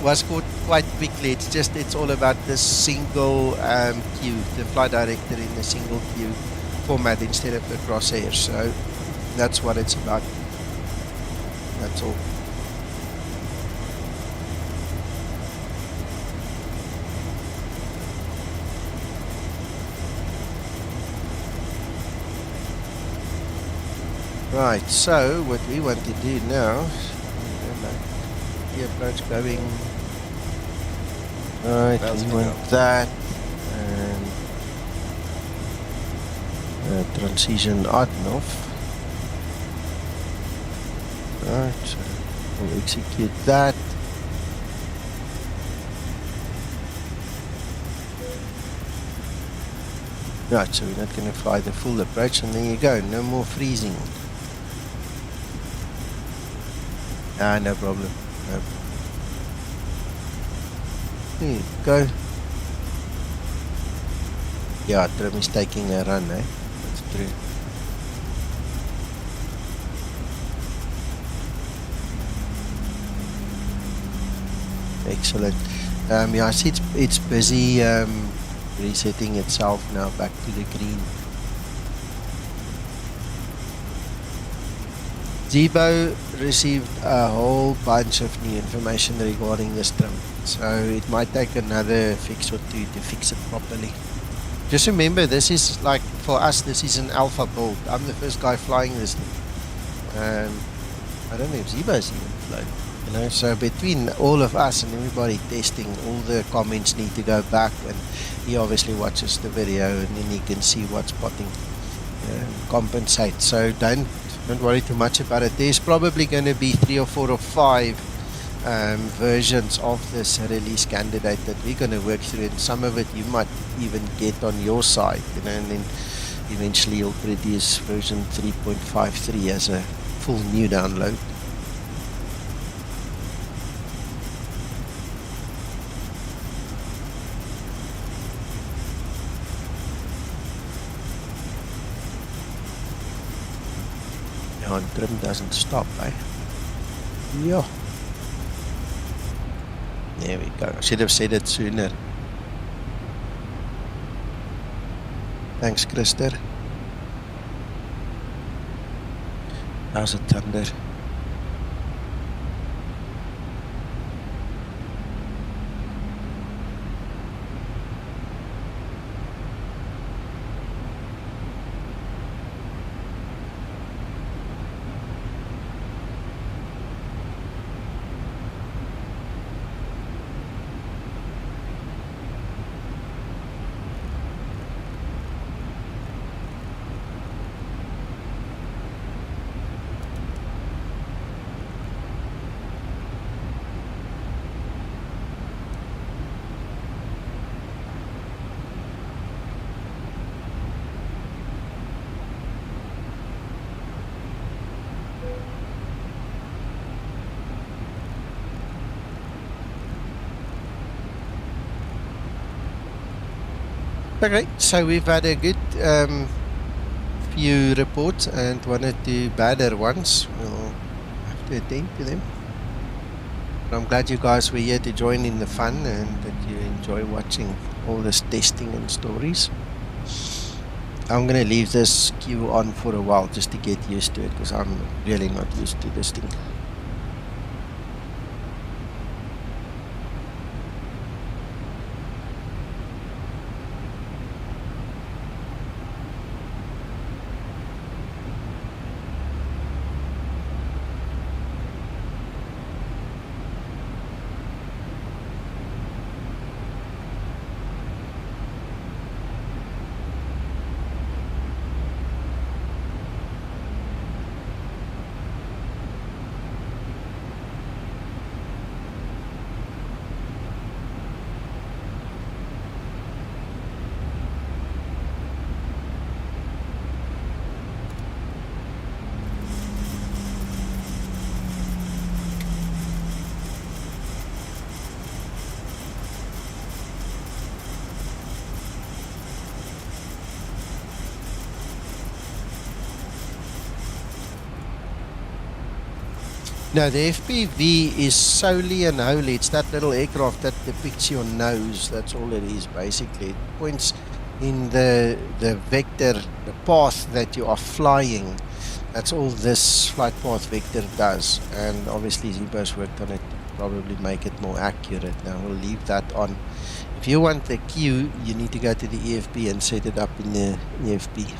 was caught quite quickly. It's all about this single queue, the flight director in the single queue format instead of the crosshair. So that's what it's about. That's all. Right, so what we want to do now, the approach going, right, we want that, and transition on off. Right, so we'll execute that. Right, so we're not going to fly the full approach, and there you go, no more freezing. Ah, no problem. No. There you go. Yeah, Trim is taking a run, eh? That's true. Excellent. Yeah, I see it's busy resetting itself now back to the green. Zibo received a whole bunch of new information regarding this trim, so it might take another fix or two to fix it properly. Just remember, this is like, for us, this is an alpha build. I'm the first guy flying this thing. I don't know if Zibo's even flown, you know, so between all of us and everybody testing, all the comments need to go back, and he obviously watches the video and then he can see what's spotting, compensate. So don't worry too much about it. There's probably going to be 3 or 4 or 5 versions of this release candidate that we're going to work through, and some of it you might even get on your side, you know, and then eventually you'll produce version 3.53 as a full new download. Yeah, and trim doesn't stop, eh? Yeah. There we go. I should have said it sooner. Thanks, Christer. How's it, Thunder? Okay, so we've had a good few reports and one or two badder ones. We'll have to attend to them. But I'm glad you guys were here to join in the fun and that you enjoy watching all this testing and stories. I'm going to leave this queue on for a while just to get used to it because I'm really not used to this thing. No, the FPV is solely and wholly, it's that little aircraft that depicts your nose. That's all it is, basically. It points in the vector, the path that you are flying. That's all this flight path vector does. And obviously Zibo's worked on it to probably make it more accurate. Now we'll leave that on. If you want the queue, you need to go to the EFB and set it up in the EFB.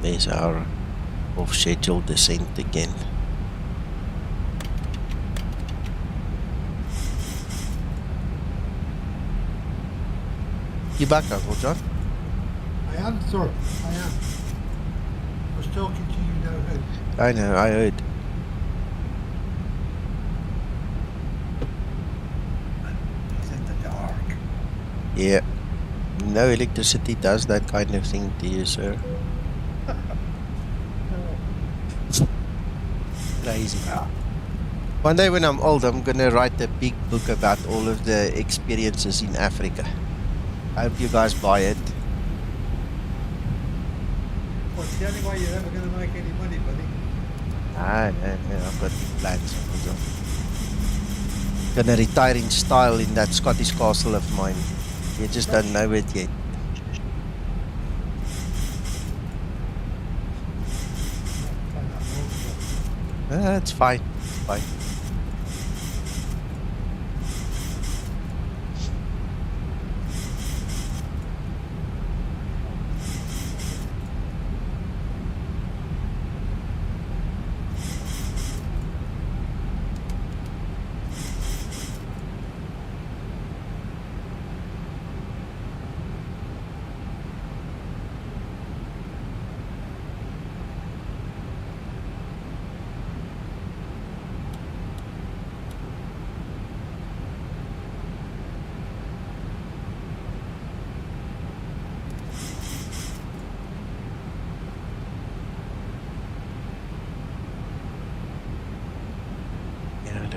There's our off-schedule descent again. You back, Uncle John? I am, sir. I am. I was talking to you now. I know, I heard. He's in the dark. Yeah. No electricity does that kind of thing to you, sir. Crazy. One day when I'm old, I'm gonna write a big book about all of the experiences in Africa. I hope you guys buy it. Well, it's the only way you're ever going to make any money, buddy. I've got big plans. Gonna retire in style in that Scottish castle of mine. You just don't know it yet. It's fine. It's fine.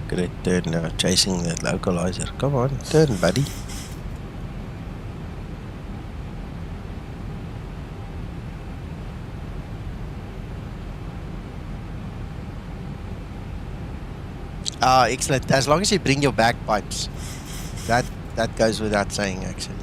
Look at it turn now, chasing that localizer. Come on, turn, buddy. Ah, excellent. As long as you bring your bagpipes. That goes without saying, actually.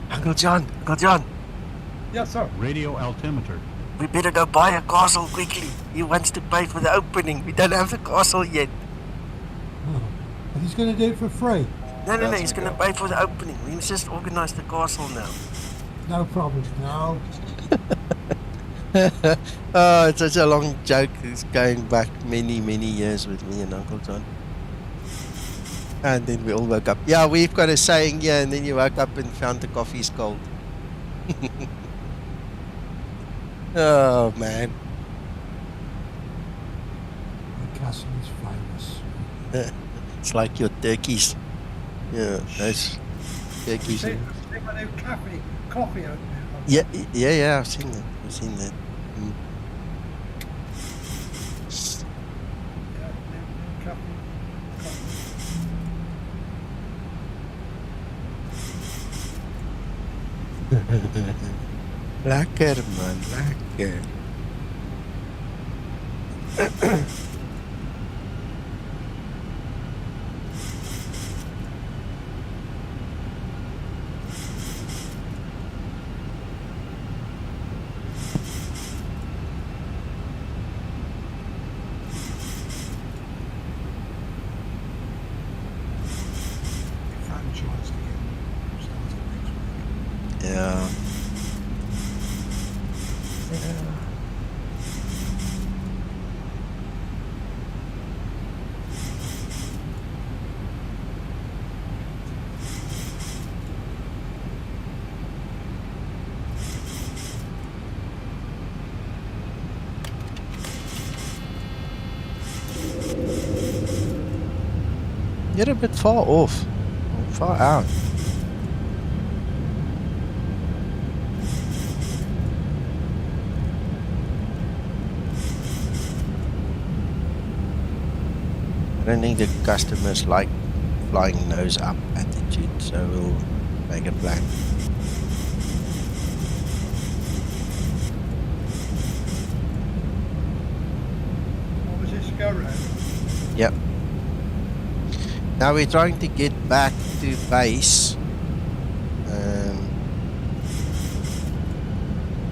Uncle John, Yes, sir. Radio altimeter. we better go buy a castle quickly. He wants to pay for the opening. We don't have the castle yet. Oh. And he's going to do it for free. No, he's going to pay for the opening. We must just organize the castle now. No problem. No. Oh, it's such a long joke. It's going back many, many years with me and Uncle John. And then we all woke up. Yeah, we've got a saying here, and then you woke up and found the coffee's cold. Oh, man. The castle is famous. It's like your turkeys. Yeah, those turkeys. See my new coffee opener. Yeah, I've seen that. Mm. Yeah, new coffee. Lekker, man, lekker. Franchised again. Starting next week. Yeah. You're a bit far off. Far out. I don't think the customers like flying nose up attitude, so we'll make a plan. What was this go round? Yep. Now we're trying to get back to base.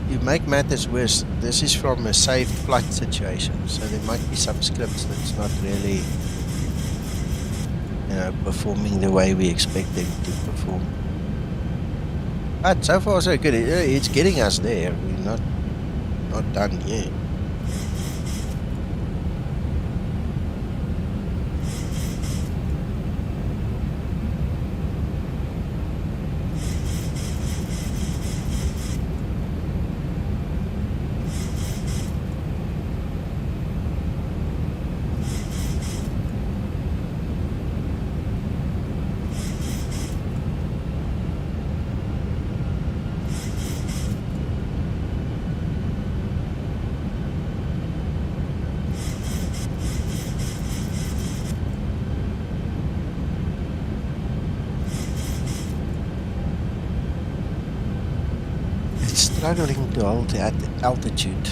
To make matters worse, this is from a saved flight situation, so there might be some scripts that's not really, performing the way we expect them to perform. But so far so good. It's getting us there. We're not done yet. Struggling to hold the altitude.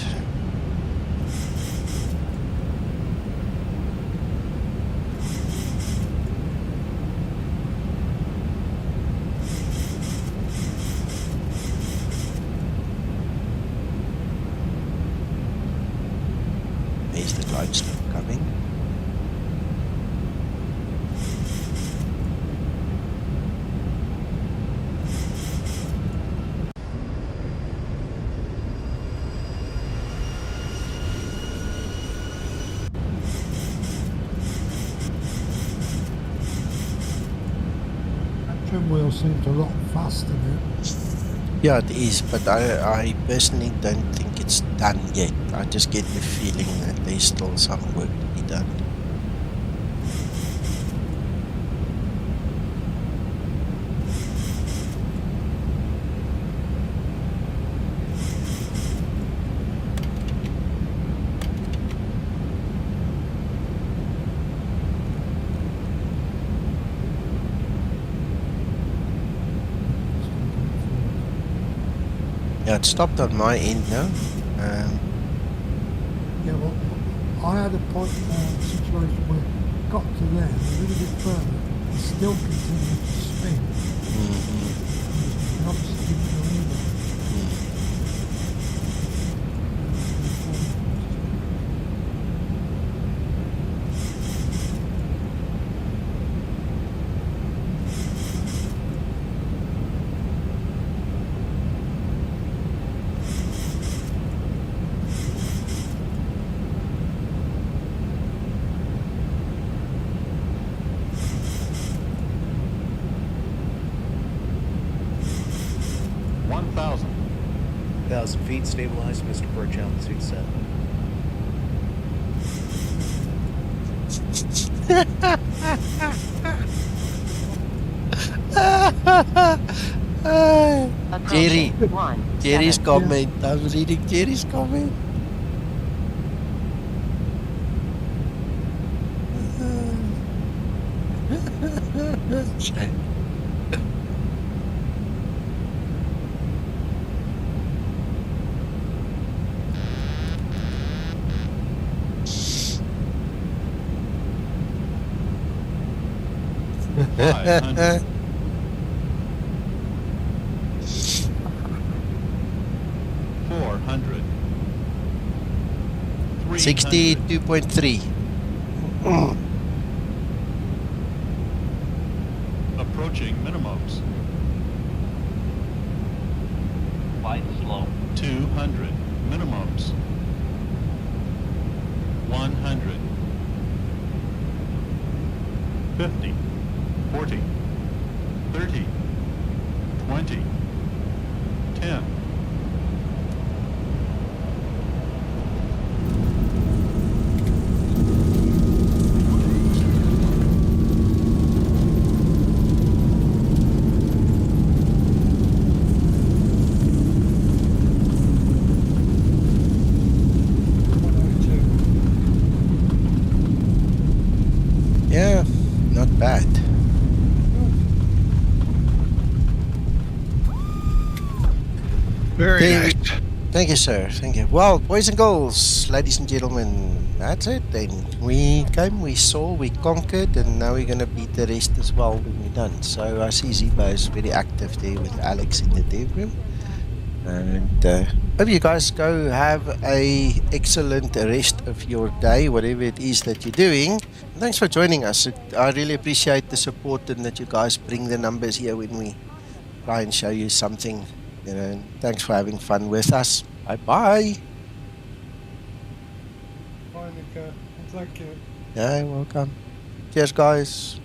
Is the light still coming? Trim wheel seems a lot faster now. Yeah, it is, but I personally don't think it's done yet. I just get the feeling that there's still some work to be done. Yeah, it stopped on my end now. Yeah, well, I had a point situation where it got to there, and a little bit further, it still continued to spin. And obviously didn't go anywhere. 10,000 feet, stabilized, Mr. Perch, altitude set. Jerry. Approaching 1 Jerry's 7. comment. I was reading Jerry's comment. $500. 400. 300. 62.3. Approaching minimums. Flight slow. 200. Minimums. 100. 50. 40. 30. 20. 10. Yeah, not bad. Very nice. Thank you, sir. Thank you. Well, boys and girls, ladies and gentlemen, that's it then. We came, we saw, we conquered, and now we're going to beat the rest as well when we're done. So I see Zibo is very active there with Alex in the dev room. And hope you guys go have a excellent rest of your day, whatever it is that you're doing. And thanks for joining us. I really appreciate the support and that you guys bring the numbers here when we try and show you something. You know, and thanks for having fun with us. Bye bye. Bye, Nico. And thank you. Yeah, welcome. Cheers, guys.